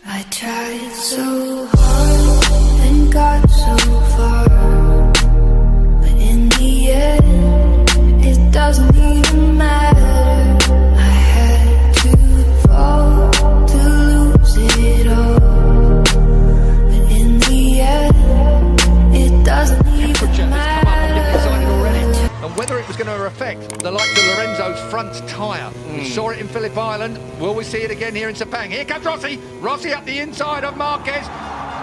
I tried so hard and got so far, but in the end, it doesn't even matter. I had to fall to lose it all, but in the end, it doesn't even matter. And whether it was going to affect the likes of Lorenzo's front tyre. We saw it in Phillip Island. Will we see it again here in Sepang? Here comes Rossi. Rossi up the inside of Marquez.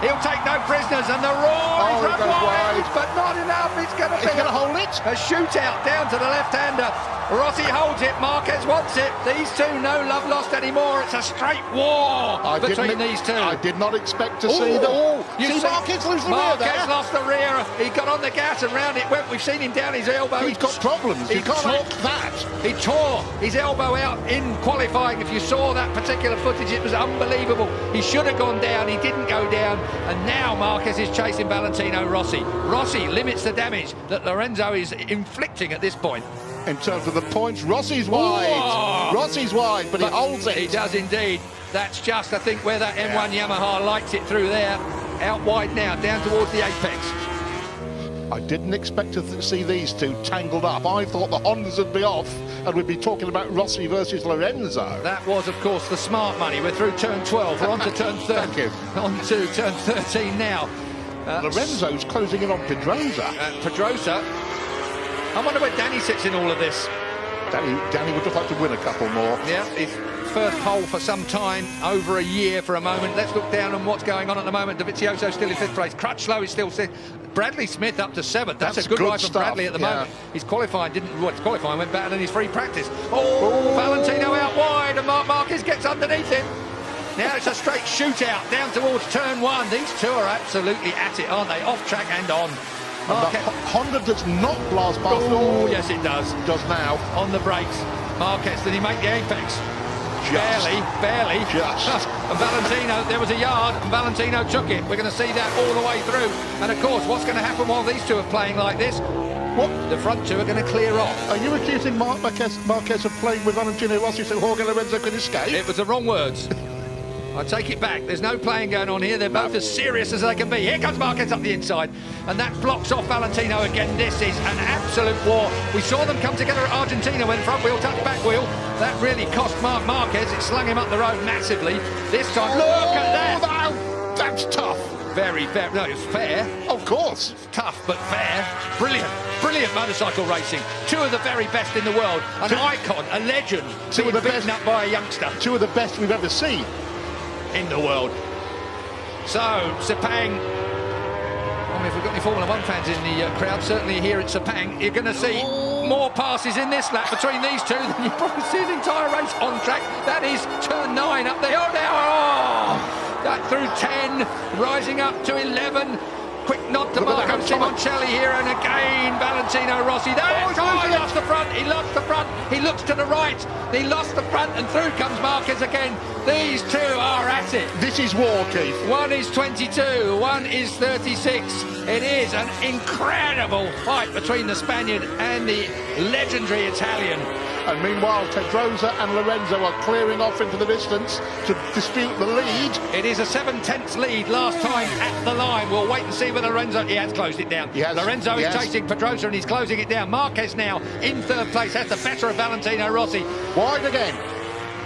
He'll take no prisoners, and the roar is run wide, but not enough. It's going to be hold it. a shootout down to the left-hander. Rossi holds it. Marquez wants it. These two, no love lost anymore. It's a straight war between these two. I did not expect to see them. You see Marquez lose the rear Marquez there. lost the rear. He got on the gas and round it went. We've seen him down his elbow. He's got problems. You can't knock that. He tore his elbow out in qualifying. If you saw that particular footage, it was unbelievable. He should have gone down. He didn't go down. And now Marquez is chasing Valentino Rossi. Rossi limits the damage that Lorenzo is inflicting at this point. In terms of the points, Rossi's wide. Whoa. Rossi's wide, but he holds it. He does indeed. That's just, I think, where that M1 Yamaha lights it through there. Out wide now, down towards the apex. I didn't expect to see these two tangled up. I thought the Hondas would be off and we'd be talking about Rossi versus Lorenzo. That was, of course, the smart money. We're through turn 12. We're on to turn 13. Thank you. On to turn 13 now. Lorenzo's closing in on Pedrosa. Pedrosa. I wonder where Danny sits in all of this. Danny would just like to win a couple more. Yeah, his first pole for some time, over a year for a moment. Let's look down on what's going on at the moment. Dovizioso still in 5th place. Crutchlow is still 6th. Bradley Smith up to 7th. That's a good ride from Bradley at the moment. His qualifying his qualifying went better than his free practice. Valentino out wide, and Marquez gets underneath him. Now it's a straight shootout down towards turn 1. These two are absolutely at it, aren't they? Off track and on. Honda does not blast past. Oh, yes, it does. Does now. On the brakes. Marquez, did he make the apex? Just. Barely. Just. And Valentino, there was a yard, and Valentino took it. We're going to see that all the way through. And of course, what's going to happen while these two are playing like this? What? The front two are going to clear off. Are you accusing Marquez of playing with Valentino Rossi so Jorge Lorenzo could escape? It was the wrong words. I take it back. There's no playing going on here. They're both as serious as they can be. Here comes Marquez up the inside, and that blocks off Valentino again. This is an absolute war. We saw them come together at Argentina when front wheel touched back wheel. That really cost Marquez. It slung him up the road massively. This time, look at that. That's tough. Very fair. No, it's fair. Of course. It's tough, but fair. Brilliant motorcycle racing. Two of the very best in the world. An icon, a legend. Being beaten up by a youngster. Two of the best we've ever seen in the world. So, Sepang, I mean, if we've got any Formula 1 fans in the crowd, certainly here at Sepang, you're going to see more passes in this lap between these two than you probably see the entire race on track. That is turn 9 up there. That through 10, rising up to 11. Quick nod to Marco Simoncelli here, and again Valentino Rossi. He lost the front, he lost the front, he looks to the right, he lost the front, and through comes Marquez again. These two are at it. This is war, Keith. One is 22, one is 36. It is an incredible fight between the Spaniard and the legendary Italian. And meanwhile, Pedrosa and Lorenzo are clearing off into the distance to dispute the lead. It is a 7/10 lead last time at the line. We'll wait and see whether Lorenzo... He has closed it down. Lorenzo is chasing Pedrosa and he's closing it down. Marquez now in 3rd place has the better of Valentino Rossi. Wide again.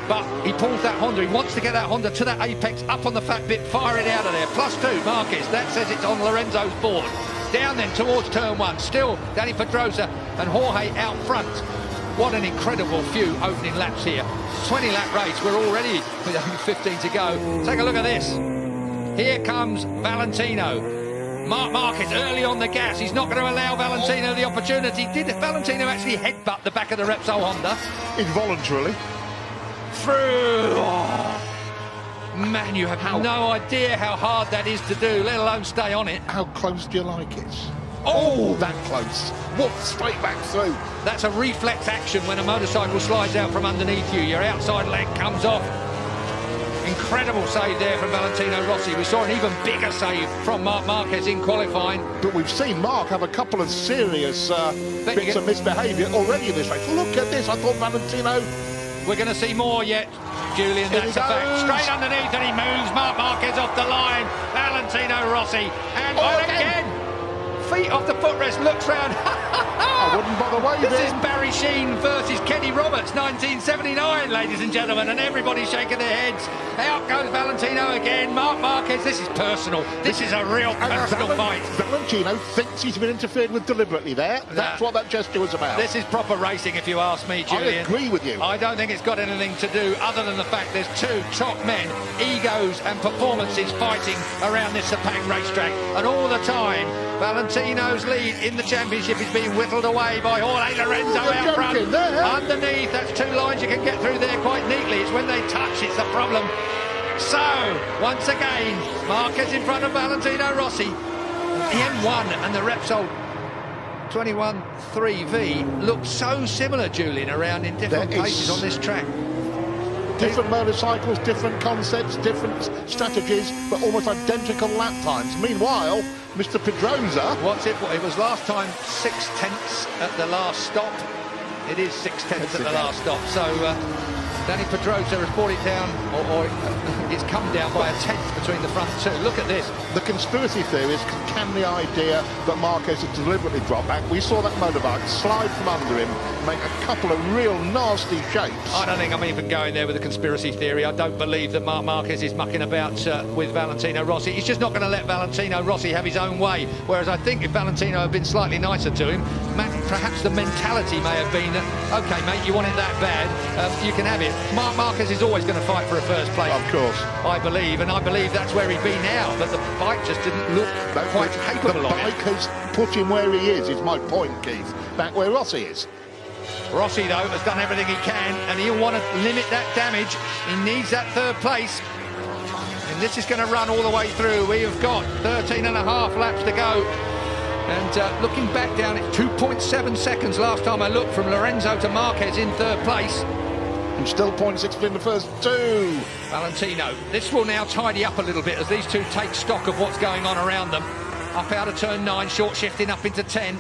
But he pulls that Honda. He wants to get that Honda to that apex, up on the fat bit, fire it out of there. +2, Marquez. That says it's on Lorenzo's board. Down then towards turn 1. Still Danny Pedrosa and Jorge out front. What an incredible few opening laps here. 20-lap race. We're already with only 15 to go. Take a look at this. Here comes Valentino. Marquez early on the gas. He's not going to allow Valentino the opportunity. Did Valentino actually headbutt the back of the Repsol Honda? Involuntarily. Through. Oh. Man, you have no idea how hard that is to do, let alone stay on it. How close do you like it? Oh, that close. Whoop, straight back through. That's a reflex action when a motorcycle slides out from underneath you. Your outside leg comes off. Incredible save there from Valentino Rossi. We saw an even bigger save from Marc Marquez in qualifying. But we've seen Marc have a couple of serious bits of misbehaviour already in this race. Look at this. I thought Valentino We're going to see more yet, Julian, that's a fact. Straight underneath and he moves. Marc Marquez off the line. Valentino Rossi. And again. Feet off the footrest, looks round. I wouldn't bother waving. This is Barry Sheen versus Kenny Roberts, 1979, ladies and gentlemen, and everybody's shaking their heads. Out goes Valentino again. Marc Marquez, this is personal. This is a real personal fight. Valentino thinks he's been interfered with deliberately there. That's what that gesture was about. This is proper racing, if you ask me, Julian. I agree with you. I don't think it's got anything to do other than the fact there's two top men, egos and performances fighting around this Sepang racetrack, and all the time Valentino's lead in the championship is being whittled away by Jorge Lorenzo out front. Underneath, that's two lines you can get through there quite neatly. It's when they touch, it's the problem. So, once again, Marquez in front of Valentino Rossi. The M1 and the Repsol 21-3V look so similar, Julian, around in different places on this track. Different motorcycles, different concepts, different strategies, but almost identical lap times. Meanwhile, Mr. Pedrosa... What's it? It was last time 6/10 at the last stop. It is 6/10 at the last stop. So Danny Pedrosa has brought it down, or it's come down by a tenth between the front two. Look at this. The conspiracy theories can the idea that Marquez has deliberately dropped back. We saw that motorbike slide from under him, make a couple of real nasty shapes. I don't think I'm even going there with a conspiracy theory. I don't believe that Marc Marquez is mucking about with Valentino Rossi. He's just not going to let Valentino Rossi have his own way. Whereas I think if Valentino had been slightly nicer to him, perhaps the mentality may have been that, OK, mate, you want it that bad, you can have it. Marc Marquez is always going to fight for a first place. Of course. I believe, and I believe that's where he'd be now. But the bike just didn't look quite capable of it. The bike has put him where he is my point, Keith. Back where Rossi is. Rossi, though, has done everything he can, and he'll want to limit that damage. He needs that third place. And this is going to run all the way through. We have got 13 and a half laps to go. And looking back down, it's 2.7 seconds last time I looked from Lorenzo to Marquez in third place. And still 0.6 between the first two. Valentino. This will now tidy up a little bit as these two take stock of what's going on around them. Up out of turn 9, short shifting up into 10.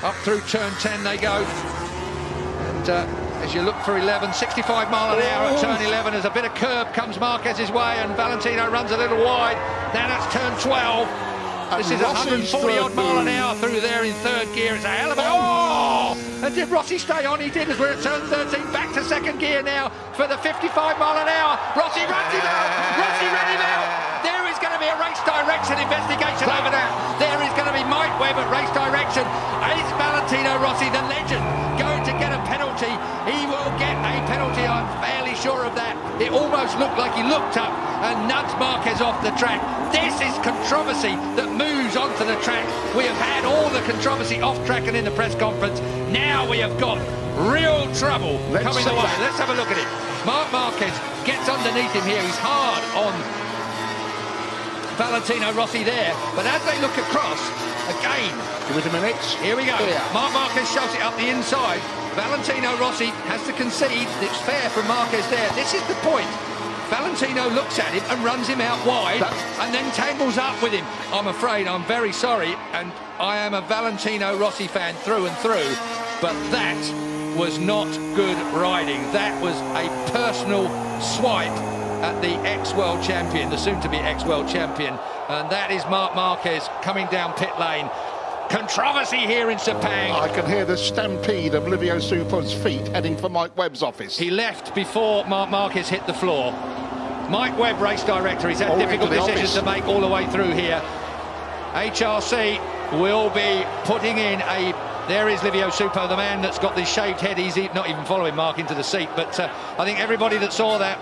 Up through turn 10 they go. And as you look for 11, 65 mile an hour at turn 11, as a bit of curb comes Marquez's way and Valentino runs a little wide. Now that's turn 12. This is 140-odd mile an hour through there in third gear. It's a hell of a... Oh! And did Rossi stay on? He did, as we're at turn 13. Back to second gear now for the 55 mile an hour. Rossi runs him out. Rossi ran him out. There is going to be a race direction investigation over that. There is going to be Mike Webb at race direction. Is Valentino Rossi, the legend, going to get a penalty? He will get a penalty, I'm fairly sure of that. It almost looked like he looked up and nudged Marquez off the track. This is controversy that moves onto the track. We have had all the controversy off track and in the press conference. Now we have got real trouble coming the way. Let's have a look at it. Marc Marquez gets underneath him here. He's hard on Valentino Rossi there. But as they look across, again... Give it a minute. Here we go. Marc Marquez shoves it up the inside. Valentino Rossi has to concede. It's fair from Marquez there. This is the point. Valentino looks at him and runs him out wide and then tangles up with him. I'm afraid, I'm very sorry, and I am a Valentino Rossi fan through and through, but that was not good riding. That was a personal swipe at the ex-world champion, the soon-to-be ex-world champion, and that is Marc Marquez coming down pit lane. Controversy here in Sepang. I can hear the stampede of Livio Supo's feet heading for Mike Webb's office. He left before Marc Marquez hit the floor. Mike Webb, race director, he's had difficult decisions to make all the way through here. HRC will be putting in a... There is Livio Supo, the man that's got this shaved head. He's not even following Marc into the seat, but I think everybody that saw that...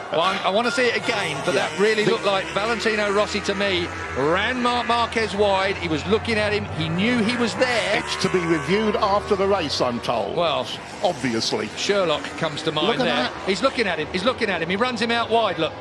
Well, I want to see it again, but that really looked like Valentino Rossi to me. Ran Marc Marquez wide, he was looking at him, he knew he was there. It's to be reviewed after the race, I'm told. Well, obviously. Sherlock comes to mind there. He's looking at him, he runs him out wide, look.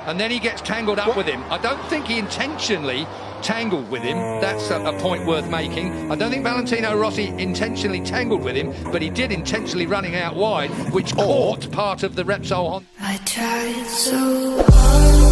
And then he gets tangled up with him. I don't think he intentionally tangled with him. That's a point worth making. I don't think Valentino Rossi intentionally tangled with him, but he did intentionally running out wide, which caught part of the Repsol Honda. I tried so hard.